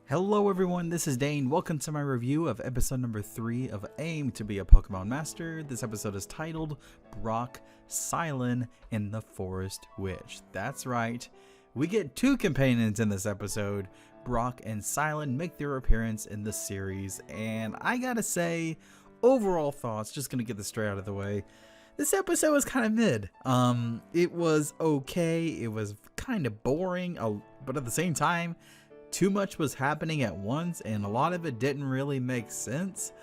Hello everyone, this is Dane. Welcome to my review of episode number 3 of Aim to be a Pokemon Master. This episode is titled Brock, Cilan, and the Forest Witch. That's right, we get two companions in this episode. Brock and Cilan make their appearance in the series, and I gotta say, overall thoughts, just gonna get this straight out of the way. This episode was kind of mid. It was okay, it was kind of boring, but at the same time, too much was happening at once and a lot of it didn't really make sense.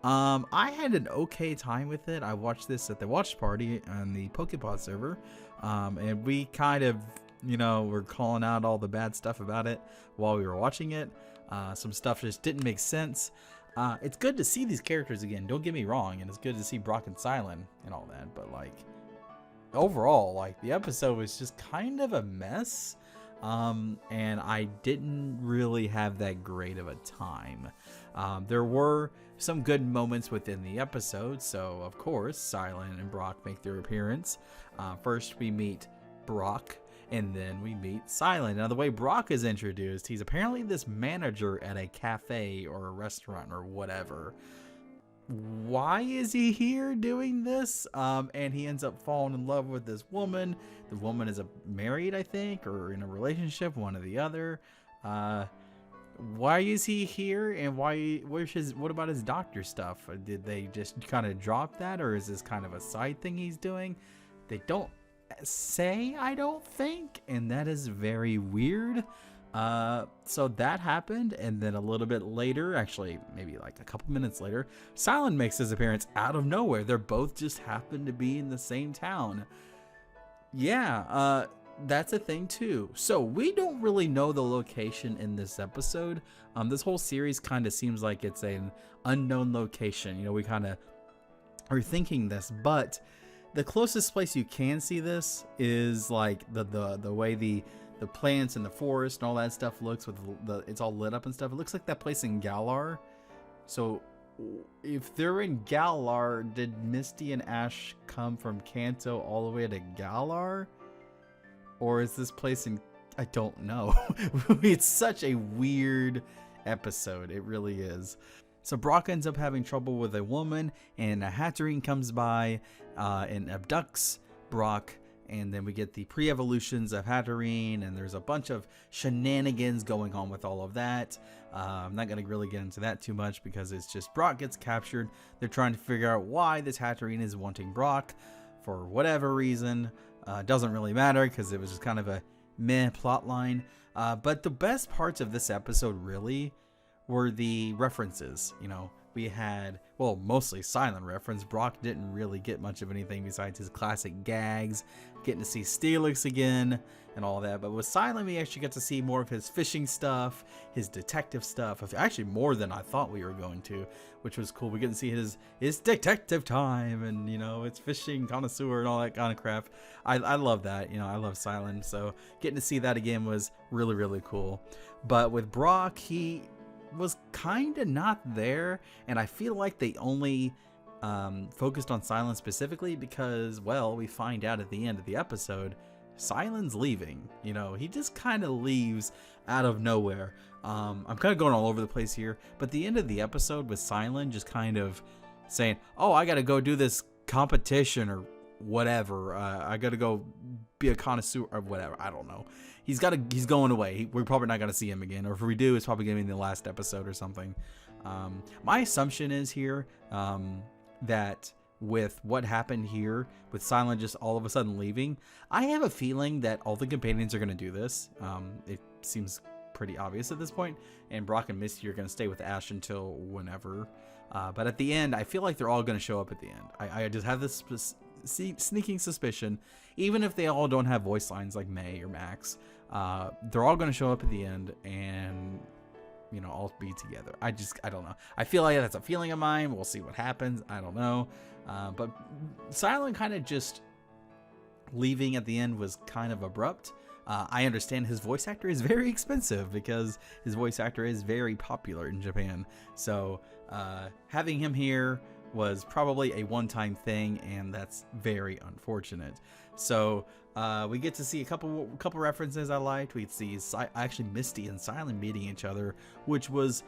I had an okay time with it. I watched this at the watch party on the Pokepod server, and we kind of, were calling out all the bad stuff about it while we were watching it. Some stuff just didn't make sense. It's good to see these characters again, don't get me wrong, and it's good to see Brock and Cilan and all that, but overall, the episode was just kind of a mess. And I didn't really have that great of a time. There were some good moments within the episode, so of course Cilan and Brock make their appearance. First we meet Brock, and then we meet Cilan. Now the way Brock is introduced, he's apparently this manager at a cafe or a restaurant or whatever. Why is he here doing this? And he ends up falling in love with this woman. The woman is married, I think, or in a relationship, one or the other. Why is he here? And what about his doctor stuff? Did they just kind of drop that, or is this kind of a side thing he's doing? They don't say, I don't think, and that is very weird. So that happened, and then a little bit later, actually maybe like a couple minutes later, Cilan makes his appearance out of nowhere. They're both just happen to be in the same town. Yeah, that's a thing too. So we don't really know the location in this episode. This whole series kind of seems like it's an unknown location. We kind of are thinking this, but the closest place you can see this is like the way the plants and the forest and all that stuff looks, with it's all lit up and stuff. It looks like that place in Galar. So if they're in Galar, did Misty and Ash come from Kanto all the way to Galar? Or is this place in... I don't know. It's such a weird episode. It really is. So Brock ends up having trouble with a woman, and a Hatterene comes by and abducts Brock. And then we get the pre-evolutions of Hatterene, and there's a bunch of shenanigans going on with all of that. I'm not going to really get into that too much because it's just Brock gets captured. They're trying to figure out why this Hatterene is wanting Brock for whatever reason. Doesn't really matter because it was just kind of a meh plot line. But the best parts of this episode really were the references. We had, well, mostly Cilan reference. Brock didn't really get much of anything besides his classic gags, getting to see Steelix again and all that. But with Cilan, we actually get to see more of his fishing stuff, his detective stuff, actually more than I thought we were going to, which was cool. We get to see his detective time, and it's fishing connoisseur and all that kind of crap. I love that. I love Cilan, so getting to see that again was really, really cool. But with Brock, he was kind of not there, and I feel like they only focused on Cilan specifically because, well, we find out at the end of the episode Cilan's leaving. He just kind of leaves out of nowhere. I'm kind of going all over the place here, but the end of the episode with Cilan just kind of saying, oh, I gotta go do this competition or whatever, I gotta go be a connoisseur or whatever, I don't know. He's going away. We're probably not going to see him again. Or if we do, it's probably going to be in the last episode or something. My assumption is here that with what happened here, with Cilan just all of a sudden leaving, I have a feeling that all the companions are going to do this. It seems pretty obvious at this point. And Brock and Misty are going to stay with Ash until whenever. But at the end, I feel like they're all going to show up at the end. I just have this sneaking suspicion, even if they all don't have voice lines like May or Max, they're all going to show up at the end and all be together. I don't know. I feel like that's a feeling of mine. We'll see what happens. I don't know. But Cilan kind of just leaving at the end was kind of abrupt. I understand his voice actor is very expensive because his voice actor is very popular in Japan. So having him here was probably a one-time thing, and that's very unfortunate. So we get to see a couple references I liked. We see actually Misty and Cilan meeting each other, which was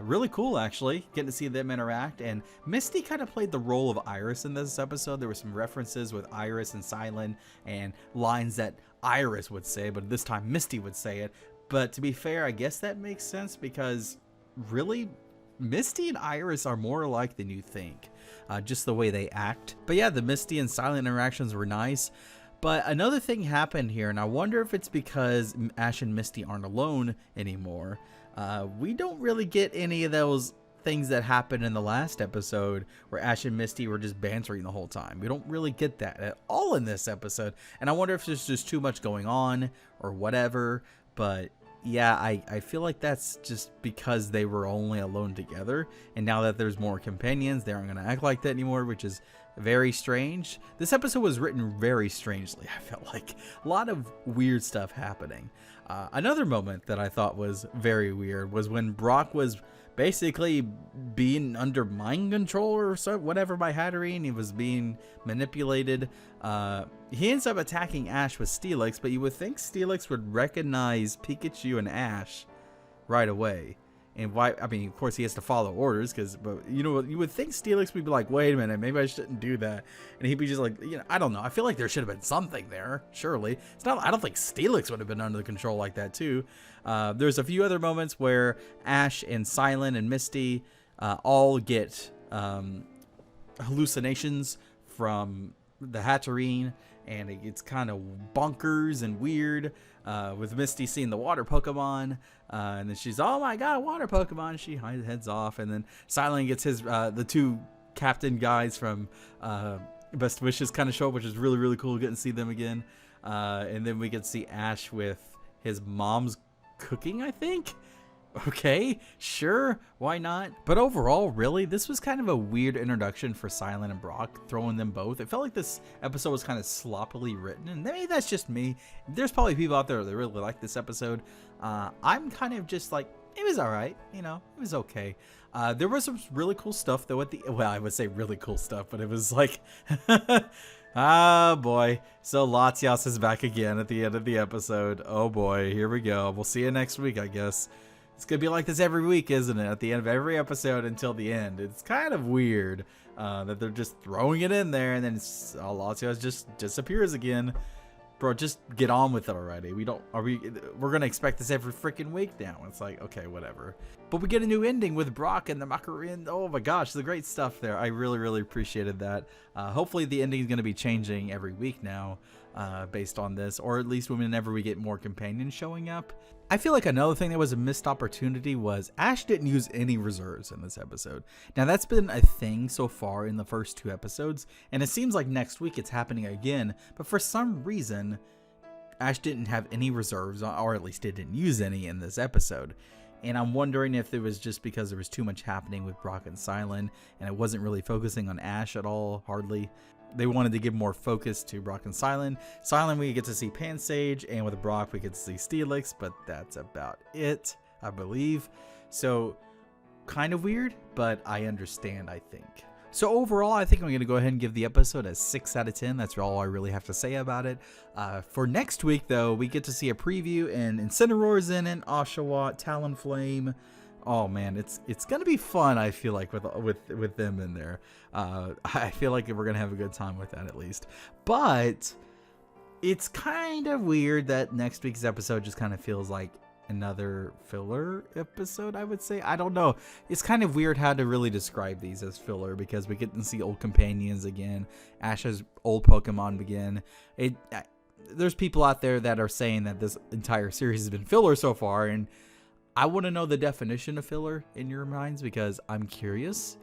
really cool, actually, getting to see them interact. And Misty kind of played the role of Iris in this episode. There were some references with Iris and Cilan and lines that Iris would say, but this time Misty would say it. But to be fair, I guess that makes sense because really, Misty and Iris are more alike than you think, just the way they act. But yeah, the Misty and Cilan interactions were nice. But another thing happened here, and I wonder if it's because Ash and Misty aren't alone anymore. We don't really get any of those things that happened in the last episode where Ash and Misty were just bantering the whole time. We don't really get that at all in this episode. And I wonder if there's just too much going on or whatever. But yeah, I feel like that's just because they were only alone together. And now that there's more companions, they aren't going to act like that anymore, which is very strange. This episode was written very strangely. I felt like a lot of weird stuff happening. Another moment that I thought was very weird was when Brock was basically being under mind control or so, whatever, by Hatterene. He was being manipulated. He ends up attacking Ash with Steelix, but you would think Steelix would recognize Pikachu and Ash right away. And why? I mean, of course, he has to follow orders, but you know, you would think Steelix would be like, wait a minute, maybe I shouldn't do that. And he'd be just like, I don't know. I feel like there should have been something there, surely. It's not, I don't think Steelix would have been under the control like that, too. There's a few other moments where Ash and Cilan and Misty all get hallucinations from the Hatterene, and it gets kind of bonkers and weird, with Misty seeing the water Pokemon, and then she's, oh my god, water Pokemon, she heads off, and then Cilan gets his, the two captain guys from Best Wishes kind of show up, which is really, really cool getting to see them again, and then we get to see Ash with his mom's cooking, I think. Okay, sure, why not? But overall, really, this was kind of a weird introduction for Cilan and Brock, throwing them both. It felt like this episode was kind of sloppily written, and maybe that's just me. There's probably people out there that really like this episode. I'm kind of just like, it was alright, it was okay. There was some really cool stuff, though, well, I would say really cool stuff, but it was like, ah, boy. So Latias is back again at the end of the episode. Oh boy, here we go. We'll see you next week, I guess. It's going to be like this every week, isn't it? At the end of every episode until the end. It's kind of weird that they're just throwing it in there and then Latias just disappears again. Bro, just get on with it already. We're going to expect this every freaking week now. It's like, okay, whatever. But we get a new ending with Brock and the Macaroon. Oh my gosh, the great stuff there. I really, really appreciated that. Hopefully the ending is going to be changing every week now based on this, or at least whenever we get more companions showing up. I feel like another thing that was a missed opportunity was Ash didn't use any reserves in this episode. Now that's been a thing so far in the first 2 episodes, and it seems like next week it's happening again, but for some reason Ash didn't have any reserves, or at least didn't use any in this episode. And I'm wondering if it was just because there was too much happening with Brock and Cilan, and it wasn't really focusing on Ash at all, hardly. They wanted to give more focus to Brock and Cilan. Cilan, we get to see Pansage, and with Brock, we get to see Steelix, but that's about it, I believe. So, kind of weird, but I understand, I think. So overall, I think I'm going to go ahead and give the episode a 6 out of 10. That's all I really have to say about it. For next week, though, we get to see a preview, and Incineroar's in it, Oshawott, Talonflame. Oh man, it's gonna be fun. I feel like with them in there. I feel like we're gonna have a good time with that at least. But it's kind of weird that next week's episode just kind of feels like another filler episode, I would say. I don't know. It's kind of weird how to really describe these as filler because we get to see old companions again. Ash's old Pokemon again. There's people out there that are saying that this entire series has been filler so far, and I want to know the definition of filler in your minds because I'm curious.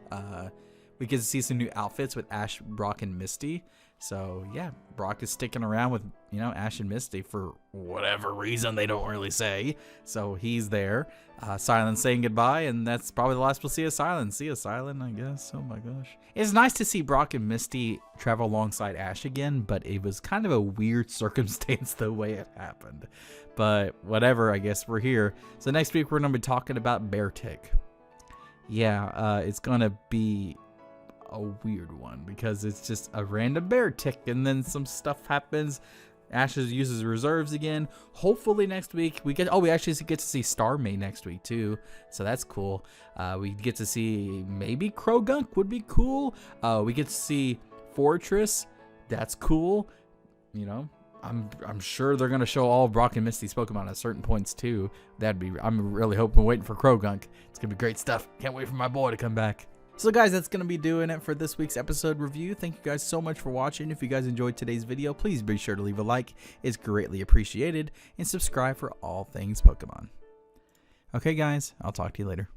We get to see some new outfits with Ash, Brock, and Misty. So yeah, Brock is sticking around with, Ash and Misty for whatever reason they don't really say. So he's there. Cilan saying goodbye, and that's probably the last we'll see of Cilan. See you, Cilan, I guess. Oh my gosh. It's nice to see Brock and Misty travel alongside Ash again, but it was kind of a weird circumstance the way it happened. But whatever, I guess we're here. So next week we're going to be talking about Beartic. Yeah, it's going to be a weird one because it's just a random bear tick and then some stuff happens. Ashes uses reserves again. Hopefully next week we actually get to see Starmie next week too, so that's cool. We get to see maybe Krogunk would be cool. We get to see Fortress. That's cool. You know, I'm sure they're gonna show all of Brock and Misty's Pokemon at certain points too. I'm really waiting for Krogunk. It's gonna be great stuff. Can't wait for my boy to come back. So guys, that's going to be doing it for this week's episode review. Thank you guys so much for watching. If you guys enjoyed today's video, please be sure to leave a like. It's greatly appreciated. And subscribe for all things Pokemon. Okay guys, I'll talk to you later.